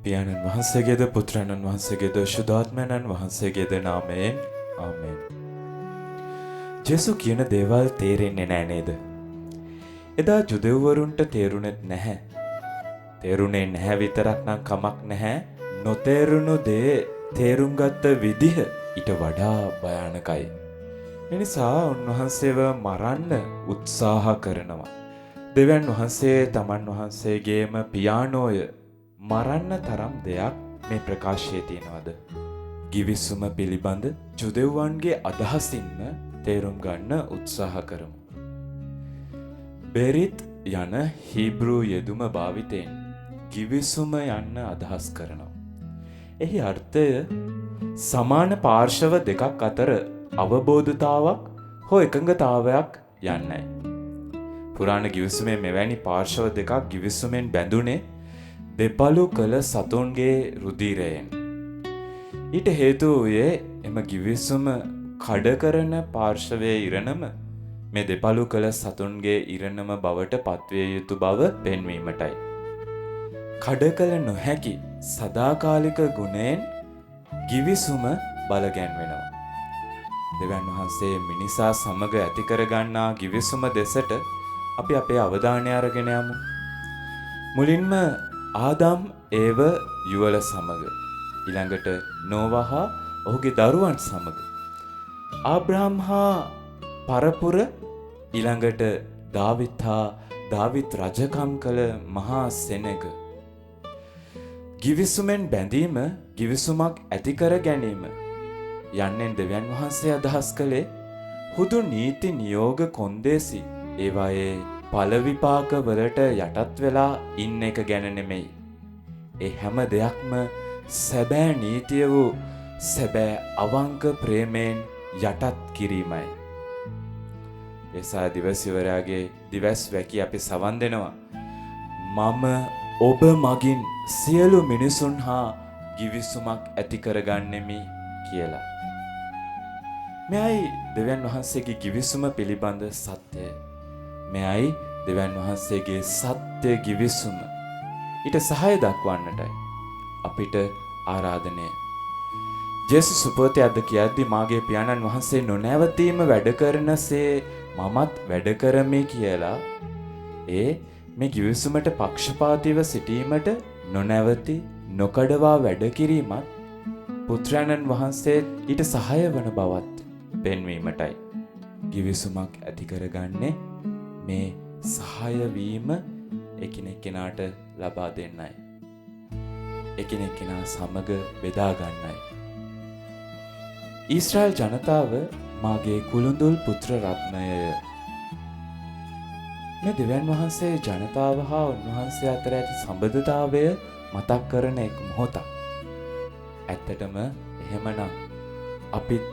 පියාණන් වහන්සේගේද පුත්‍රයන්න් වහන්සේගේද ශුද්ධාත්මයන්න් වහන්සේගේද නාමයෙන් ආමෙන්. ජේසු කියන දේවල් තේරෙන්නේ නැහැ නේද? එදා ජුදෙව්වරුන්ට තේරුණෙත් නැහැ. තේරුණේ නැහැ විතරක් නම් කමක් නැහැ. නොතේරුණු දේ තේරුම් ගත්ත විදිහ ඊට වඩා භයානකයි. එනිසා උන්වහන්සේව මරන්න උත්සාහ කරනවා. දෙවියන් වහන්සේ තමන් වහන්සේගේම පියාණෝය මරන්න තරම් දෙයක් මේ ප්‍රකාශයේ තියෙනවද? ගිවිසුම පිළිබඳ ජුදෙව්වන්ගේ අදහසින්ම තේරුම් ගන්න උත්සාහ කරමු. බෙරිත් යන හීබ්‍රූ යෙදුම භාවිතයෙන් ගිවිසුම යන්න අදහස් කරනවා. එහි අර්ථය සමාන පාර්ශව දෙකක් අතර අවබෝධතාවක් හෝ එකඟතාවයක් යන්නයි. පුරාණ ගිවිසුමේ මෙවැනි පාර්ශව දෙකක් ගිවිසුමෙන් බැඳුනේ දෙපළු කළ සතුන්ගේ රුධිරයෙන්. ඊට හේතුව වූයේ එම ගිවිසුම කඩ කරන පාර්ශවයේ ඉරණම මේ දෙපළු කළ සතුන්ගේ ඉරණම බවට පත්විය යුතු බව පෙන්වීමටයි. කඩ කළ නොහැකි සදාකාලික ගුණයෙන් ගිවිසුම බලගැන්වෙනවා. දෙවියන් වහන්සේ මිනිසා සමග ඇති කරගන්නා ගිවිසුම දෙසට අපි අපේ අවධානය අරගෙන යමු. මුලින්ම ආදම් ඒව යුවළ සමග, ඊළඟට නෝවා හා ඔහුගේ දරුවන් සමග, ආබ්‍රහම් හා පරපුර, ඊළඟට දාවිත් හා දාවිත් රජකම් කළ මහා සෙනග. ගිවිසුමෙන් බැඳීම, ගිවිසුමක් ඇති කර ගැනීම යන්නෙන් දෙවියන් වහන්සේ අදහස් කළේ හුදු නීති නියෝග කොන්දේසි ඒවායේ ඵල විපාක වලට යටත් වෙලා ඉන්න එක ගැන නෙමෙයි. ඒ හැම දෙයක්ම සැබෑ නීතිය වූ සැබෑ අවංක ප්‍රේමයෙන් යටත් කිරීමයි. ඒසා දිවසිවරයාගේ දිවස් වැකි අපි සවන් දෙනවා. මම ඔබ මගින් සියලු මිනිසුන් හා ගිවිසුමක් ඇති කරගන්නෙමි කියලා. මෙයයි දෙවියන් වහන්සේගේ ගිවිසුම පිළිබඳ සත්‍යය. මෙයයි දෙවියන් වහන්සේගේ සත්‍ය ගිවිසුම. ඊට සහාය දක්වන්නටයි අපිට ආරාධනය. ජේසුස් උපතේ අද කියද්දි මාගේ පියාණන් වහන්සේ නොනැවතීම වැඩ කරනසේ මමත් වැඩ කරමි කියලා ඒ මේ ගිවිසුමට පක්ෂපාතීව සිටීමට නොනැවති නොකඩවා වැඩ කිරීමත් පුත්‍රයන්න් වහන්සේ ඊට සහාය වන බවත් පෙන්වීමටයි. ගිවිසුමක් ඇති කරගන්නේ මේ සහාය වීම එකිනෙක කෙනාට ලබා දෙන්නයි. එකිනෙක කෙනා සමග බෙදා ගන්නයි. ඊශ්‍රායල් ජනතාව මාගේ කුළුඳුල් පුත්‍ර රත්නයය. මේ දෙවියන් වහන්සේ ජනතාව හා උන්වහන්සේ අතර ඇති සම්බන්ධතාවය මතක් කරන එක් මොහොතක්. ඇත්තටම එහෙමනම් අපි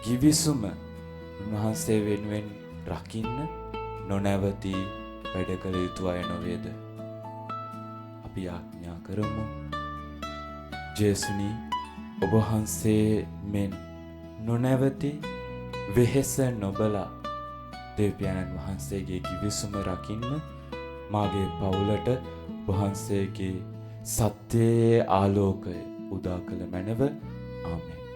ගිවිසුම උන්වහන්සේ වෙනුවෙන් රකින්න නොනැවතී වැඩ කළ යුතු අය නොවේද? අපි ආඥා කරමු. ජේසුනි, ඔබ වහන්සේ මෙන් නොනැවති වෙහෙස නොබලා දෙවියන් වහන්සේගේ ගිවිසුම රකින්න මාගේ පවුලට වහන්සේගේ සත්‍යයේ ආලෝකය උදා කළ මැනව. ආමෙන්.